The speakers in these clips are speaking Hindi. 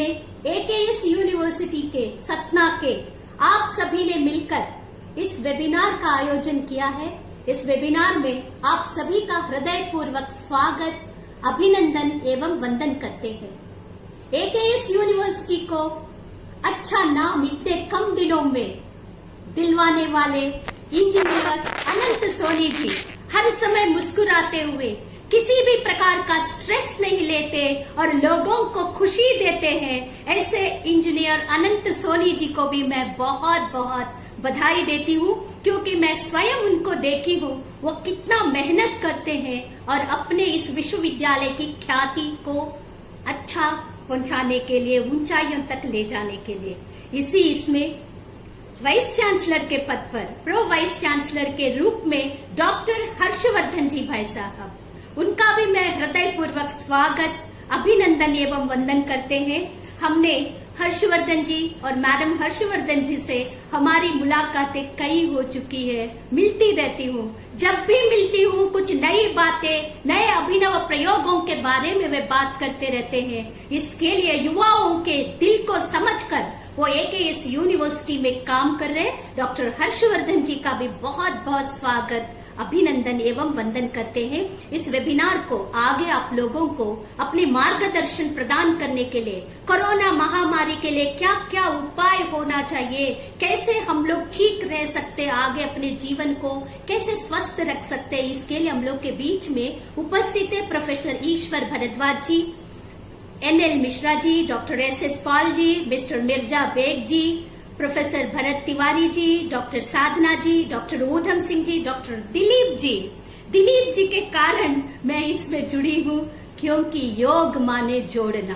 एकेएस यूनिवर्सिटी के सतना के आप सभी ने मिलकर इस वेबिनार का आयोजन किया है। इस वेबिनार में आप सभी का हृदयपूर्वक स्वागत, अभिनंदन एवं वंदन करते हैं। एकेएस यूनिवर्सिटी को अच्छा नाम इतने कम दिनों में दिलवाने वाले इंजीनियर अनंत सोनी जी हर समय मुस्कुराते हुए, किसी भी प्रकार का स्ट्रेस नहीं लेते और लोगों को खुशी देते हैं। ऐसे इंजीनियर अनंत सोनी जी को भी मैं बहुत बहुत बधाई देती हूँ, क्योंकि मैं स्वयं उनको देखी हूँ वो कितना मेहनत करते हैं और अपने इस विश्वविद्यालय की ख्याति को अच्छा पहुंचाने के लिए, ऊंचाइयों तक ले जाने के लिए। इसमें वाइस चांसलर के पद पर प्रो वाइस चांसलर के रूप में डॉक्टर हर्षवर्धन जी भाई साहब, उनका भी मैं हृदयपूर्वक स्वागत, अभिनंदन एवं वंदन करते हैं। हमने हर्षवर्धन जी और मैडम हर्षवर्धन जी से हमारी मुलाकातें कई हो चुकी है, मिलती रहती हूँ। जब भी मिलती हूँ कुछ नई बातें, नए अभिनव प्रयोगों के बारे में वे बात करते रहते हैं। इसके लिए युवाओं के दिल को समझकर वो एकेएस यूनिवर्सिटी में काम कर रहे डॉक्टर हर्षवर्धन जी का भी बहुत बहुत स्वागत, अभिनंदन एवं वंदन करते हैं। इस वेबिनार को आगे आप लोगों को अपने मार्गदर्शन प्रदान करने के लिए, कोरोना महामारी के लिए क्या क्या उपाय होना चाहिए, कैसे हम लोग ठीक रह सकते, आगे अपने जीवन को कैसे स्वस्थ रख सकते, इसके लिए हम लोग के बीच में उपस्थित है प्रोफेसर ईश्वर भारद्वाज जी, NL Mishra ji, doctor SS Pal ji, mister Mirza bag जी, प्रोफेसर भरत तिवारी जी, डॉक्टर साधना जी, डॉक्टर ऊधम सिंह जी, डॉक्टर दिलीप जी। दिलीप जी के कारण मैं इसमें जुड़ी हूँ, क्योंकि योग माने जोड़ना,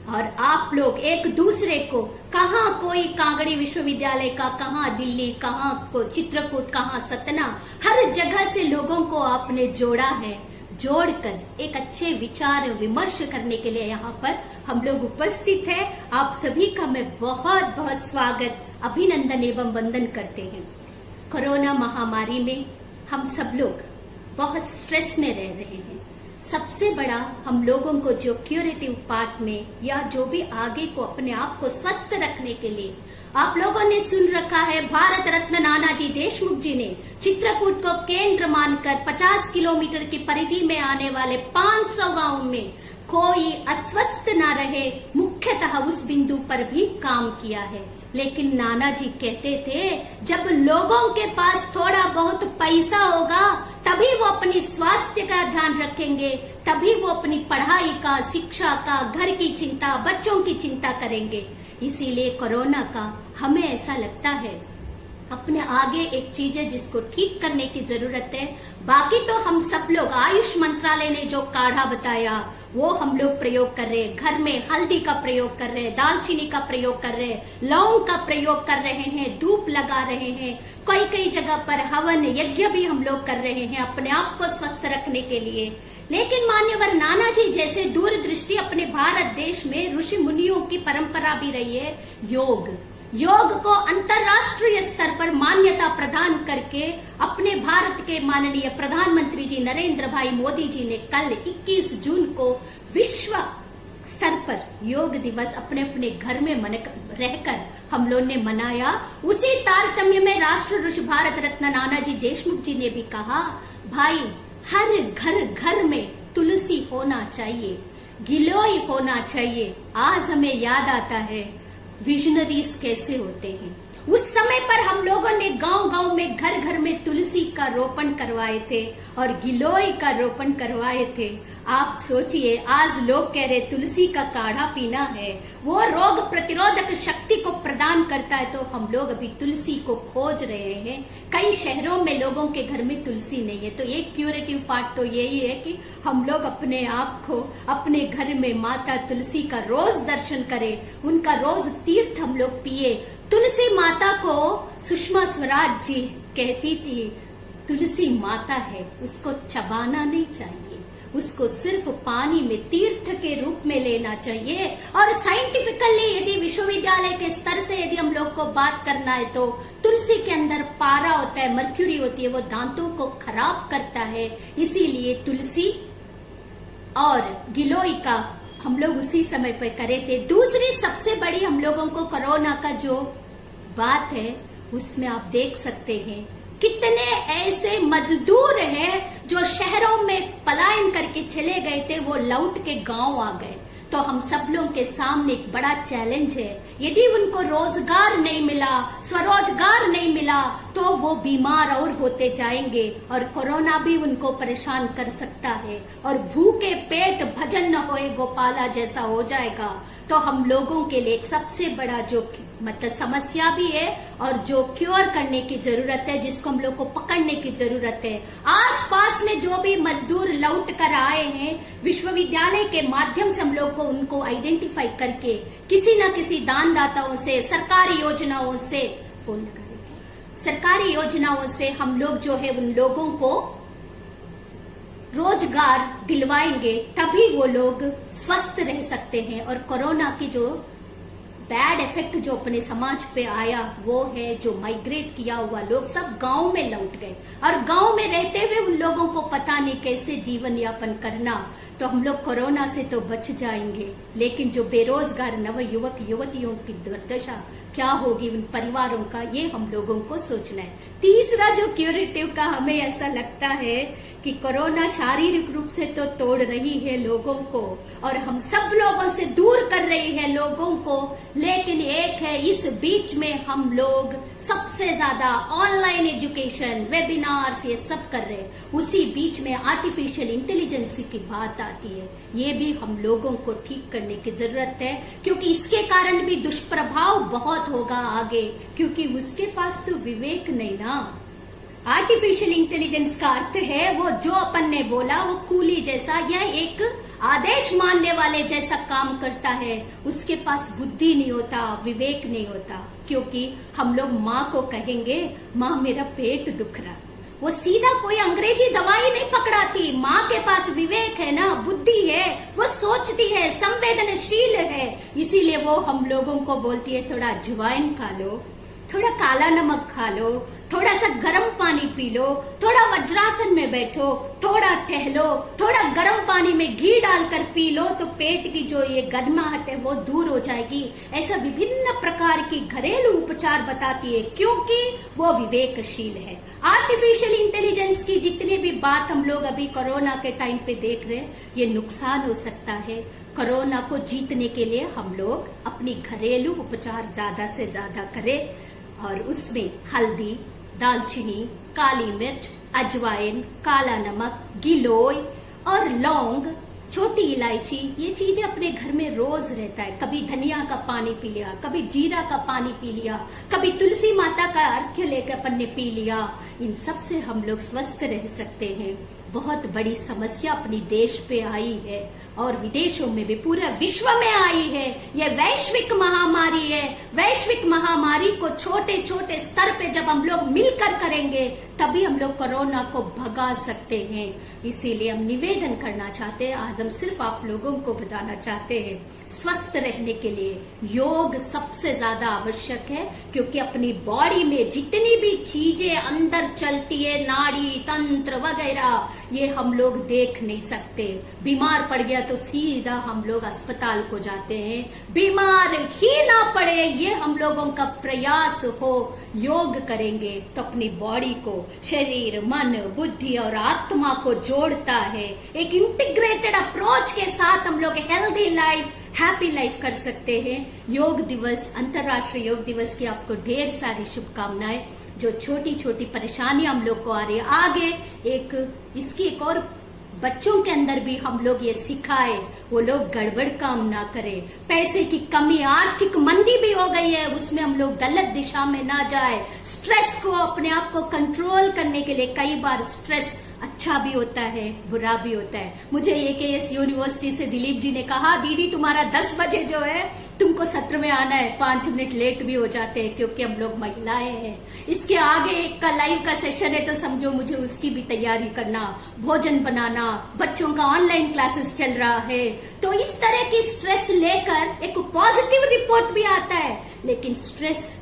और आप लोग एक दूसरे को, कहाँ कोई कांगड़ी विश्वविद्यालय का, कहाँ दिल्ली, कहाँ को चित्रकूट, कहाँ सतना, हर जगह से लोगों को आपने जोड़ा है। जोड़कर एक अच्छे विचार विमर्श करने के लिए यहाँ पर हम लोग उपस्थित हैं। आप सभी का मैं बहुत बहुत स्वागत, अभिनंदन एवं वंदन करते हैं। कोरोना महामारी में हम सब लोग बहुत स्ट्रेस में रह रहे हैं। सबसे बड़ा हम लोगों को जो क्यूरेटिव पार्ट में, या जो भी आगे को अपने आप को स्वस्थ रखने के लिए, आप लोगों ने सुन रखा है भारत रत्न नानाजी देशमुख जी ने चित्रकूट को केंद्र मानकर 50 किलोमीटर की परिधि में आने वाले 500 गांवों में कोई अस्वस्थ ना रहे, मुख्यतः उस बिंदु पर भी काम किया है। लेकिन नाना जी कहते थे, जब लोगों के पास थोड़ा बहुत पैसा होगा तभी वो अपनी स्वास्थ्य का ध्यान रखेंगे, तभी वो अपनी पढ़ाई का, शिक्षा का, घर की चिंता, बच्चों की चिंता करेंगे। इसीलिए कोरोना का हमें ऐसा लगता है अपने आगे एक चीज है जिसको ठीक करने की जरूरत है। बाकी तो हम सब लोग, आयुष मंत्रालय ने जो काढ़ा बताया वो हम लोग प्रयोग कर रहे हैं। घर में हल्दी का प्रयोग कर रहे हैं, दालचीनी का प्रयोग कर रहे हैं, लौंग का प्रयोग कर रहे हैं, धूप लगा रहे हैं, कई कई जगह पर हवन यज्ञ भी हम लोग कर रहे हैं अपने आप को स्वस्थ रखने के लिए। लेकिन मान्यवर नाना जी जैसे दूरदृष्टि, अपने भारत देश में ऋषि मुनियों की परंपरा भी रही है। योग को अंतर्राष्ट्रीय स्तर पर मान्यता प्रदान करके अपने भारत के माननीय प्रधानमंत्री जी नरेंद्र भाई मोदी जी ने कल 21 जून को विश्व स्तर पर योग दिवस अपने अपने घर में रहकर हम लोग ने मनाया। उसी तारतम्य में राष्ट्र ऋषि भारत रत्न नानाजी देशमुख जी ने भी कहा, भाई हर घर घर में तुलसी होना चाहिए, गिलोय होना चाहिए। आज हमें याद आता है विजनरीज कैसे होते हैं। उस समय पर हम लोगों ने गांव गांव में, घर घर में तुलसी का रोपण करवाए थे और गिलोय का रोपण करवाए थे। आप सोचिए, आज लोग कह रहे तुलसी का काढ़ा पीना है, वो रोग प्रतिरोधक शक्ति को प्रदान करता है, तो हम लोग अभी तुलसी को खोज रहे हैं। कई शहरों में लोगों के घर में तुलसी नहीं है। तो एक क्यूरेटिव पार्ट तो यही है कि हम लोग अपने आप को, अपने घर में माता तुलसी का रोज दर्शन करें, उनका रोज तीर्थ हम लोग पिए। तुलसी माता को सुषमा स्वराज जी कहती थी, तुलसी माता है, उसको चबाना नहीं चाहिए, उसको सिर्फ पानी में तीर्थ के रूप में लेना चाहिए। और साइंटिफिकली यदि विश्वविद्यालय के स्तर से यदि हम लोग को बात करना है तो तुलसी के अंदर पारा होता है, मर्क्यूरी होती है, वो दांतों को खराब करता है। इसीलिए तुलसी और गिलोय का हम लोग उसी समय पर करे थे। दूसरी सबसे बड़ी हम लोगों को कोरोना का जो बात है उसमें आप देख सकते हैं कितने ऐसे मजदूर हैं जो शहरों में पलायन करके चले गए थे, वो लौट के गांव आ गए। तो हम सब लोगों के सामने एक बड़ा चैलेंज है। यदि उनको रोजगार नहीं मिला, स्वरोजगार नहीं मिला, तो वो बीमार और होते जाएंगे और कोरोना भी उनको परेशान कर सकता है और भूखे पेट भजन न होए गोपाला जैसा हो जाएगा। तो हम लोगों के लिए एक सबसे बड़ा जो मतलब समस्या भी है और जो क्योर करने की जरूरत है, जिसको हम लोग को पकड़ने की जरूरत है। आसपास में जो भी मजदूर लौट कर आए हैं, विश्वविद्यालय के माध्यम से हम लोग को उनको आइडेंटिफाई करके किसी न किसी दानदाताओं से, सरकारी योजनाओं से, फोन लगा रही, सरकारी योजनाओं से हम लोग जो है उन लोगों को रोजगार दिलवाएंगे, तभी वो लोग स्वस्थ रह सकते हैं। और कोरोना की जो बैड इफेक्ट जो अपने समाज पे आया वो है जो माइग्रेट किया हुआ लोग सब गांव में लौट गए और गांव में रहते हुए उन लोगों को पता नहीं कैसे जीवन यापन करना। तो हम लोग कोरोना से तो बच जाएंगे, लेकिन जो बेरोजगार नव युवक युवतियों की दुर्दशा क्या होगी उन परिवारों का, ये हम लोगों को सोचना है। तीसरा जो क्यूरेटिव का हमें ऐसा लगता है कि कोरोना शारीरिक रूप से तो तोड़ रही है लोगों को और हम सब लोगों से दूर कर रही है लोगों को, लेकिन एक है इस बीच में हम लोग सबसे ज्यादा ऑनलाइन एजुकेशन, वेबिनार्स ये सब कर रहे हैं। उसी बीच में आर्टिफिशियल इंटेलिजेंस की बात आती है, ये भी हम लोगों को ठीक करने की जरूरत है, क्योंकि इसके कारण भी दुष्प्रभाव बहुत होगा आगे, क्योंकि उसके पास तो विवेक नहीं ना। आर्टिफिशियल इंटेलिजेंस का अर्थ है वो जो अपन ने बोला वो कूली जैसा या एक आदेश मानने वाले जैसा काम करता है, उसके पास बुद्धि नहीं होता, विवेक नहीं होता। क्योंकि हम लोग माँ को कहेंगे माँ मेरा पेट दुख रहा, वो सीधा कोई अंग्रेजी दवाई नहीं पकड़ाती। माँ के पास विवेक है ना, बुद्धि है, वो सोचती है, संवेदनशील है, इसीलिए वो हम लोगों को बोलती है थोड़ा अजवाइन खा लो, थोड़ा काला नमक खा लो, थोड़ा सा गर्म पानी पी लो, थोड़ा वज्रासन में बैठो, थोड़ा टहलो, थोड़ा गर्म पानी में घी डालकर पी लो तो पेट की जो ये गर्माहट है वो दूर हो जाएगी। ऐसा विभिन्न प्रकार की घरेलू उपचार बताती है, क्योंकि वो विवेकशील है। आर्टिफिशियल इंटेलिजेंस की जितनी भी बात हम लोग अभी कोरोना के टाइम पे देख रहे हैं, ये नुकसान हो सकता है। कोरोना को जीतने के लिए हम लोग अपनी घरेलू उपचार ज्यादा से ज्यादा करें और उसमें हल्दी, दालचीनी, काली मिर्च, अजवाइन, काला नमक, गिलोय और लौंग, छोटी इलायची, ये चीजें अपने घर में रोज रहता है। कभी धनिया का पानी पी लिया, कभी जीरा का पानी पी लिया, कभी तुलसी माता का अर्घ्य लेकर अपन ने पी लिया। इन सब से हम लोग स्वस्थ रह सकते हैं। बहुत बड़ी समस्या अपनी देश पे आई है और विदेशों में भी, पूरे विश्व में आई है। यह वैश्विक महामारी है। वैश्विक महामारी को छोटे छोटे स्तर पे जब हम लोग मिलकर करेंगे तभी हम लोग कोरोना को भगा सकते हैं। इसीलिए हम निवेदन करना चाहते हैं, आज हम सिर्फ आप लोगों को बताना चाहते हैं, स्वस्थ रहने के लिए योग सबसे ज्यादा आवश्यक है, क्योंकि अपनी बॉडी में जितनी भी चीजें अंदर चलती है, नाड़ी तंत्र वगैरह, ये हम लोग देख नहीं सकते। बीमार पड़ गया तो सीधा हम लोग अस्पताल को जाते हैं, बीमार ही ना पड़े ये हम लोगों का प्रयास हो। योग करेंगे तो अपनी बॉडी को, शरीर, मन, बुद्धि और आत्मा को जोड़ता है। एक इंटीग्रेटेड अप्रोच के साथ हम लोग हेल्दी लाइफ, हैप्पी लाइफ कर सकते हैं। योग दिवस, अंतर्राष्ट्रीय योग दिवस की आपको ढेर सारी शुभकामनाएं। जो छोटी छोटी परेशानियां हम लोग को आ रही है, आगे इसकी एक और बच्चों के अंदर भी हम लोग ये सिखाए, वो लोग गड़बड़ काम ना करें। पैसे की कमी, आर्थिक मंदी भी हो गई है, उसमें हम लोग गलत दिशा में ना जाए। स्ट्रेस को, अपने आप को कंट्रोल करने के लिए, कई बार स्ट्रेस अच्छा भी होता है, बुरा भी होता है। मुझे AKS यूनिवर्सिटी से दिलीप जी ने कहा, दीदी तुम्हारा 10 बजे जो है तुमको सत्र में आना है, 5 मिनट लेट भी हो जाते हैं क्योंकि हम लोग महिलाएं हैं। इसके आगे एक का लाइव का सेशन है तो समझो मुझे उसकी भी तैयारी करना, भोजन बनाना, बच्चों का ऑनलाइन क्लासेस चल रहा है। तो इस तरह की स्ट्रेस लेकर एक पॉजिटिव रिपोर्ट भी आता है, लेकिन स्ट्रेस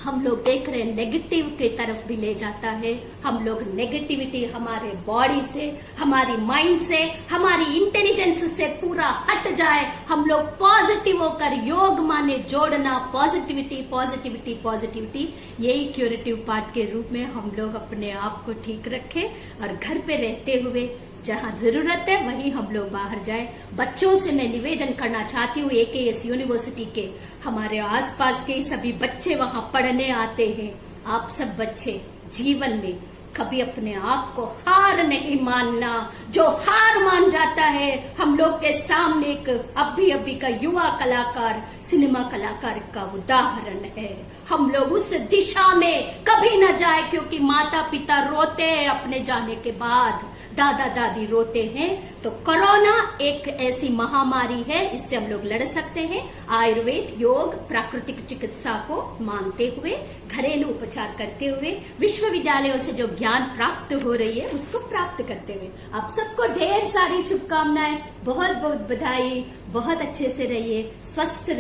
हम लोग देख रहे हैं नेगेटिव की तरफ भी ले जाता है। हम लोग नेगेटिविटी हमारे बॉडी से, हमारी माइंड से, हमारी इंटेलिजेंस से पूरा हट जाए। हम लोग पॉजिटिव होकर योग माने जोड़ना, पॉजिटिविटी पॉजिटिविटी पॉजिटिविटी, यही क्यूरेटिव पार्ट के रूप में हम लोग अपने आप को ठीक रखें और घर पे रहते हुए जहां जरूरत है वहीं हम लोग बाहर जाए। बच्चों से मैं निवेदन करना चाहती हूँ, AKS यूनिवर्सिटी के हमारे आसपास के सभी बच्चे वहां पढ़ने आते हैं। आप सब बच्चे जीवन में कभी अपने आप को हार नहीं मानना। जो हार मान जाता है, हम लोग के सामने एक अभी का युवा कलाकार, सिनेमा कलाकार का उदाहरण है। हम लोग उस दिशा में कभी न जाए, क्योंकि माता पिता रोते हैं अपने जाने के बाद, दादा दादी रोते हैं। तो कोरोना एक ऐसी महामारी है, इससे हम लोग लड़ सकते हैं आयुर्वेद, योग, प्राकृतिक चिकित्सा को मानते हुए, घरेलू उपचार करते हुए, विश्वविद्यालयों से जो ज्ञान प्राप्त हो रही है उसको प्राप्त करते हुए। आप सबको ढेर सारी शुभकामनाएं, बहुत बहुत बधाई। बहुत अच्छे से रहिए, स्वस्थ रहिए।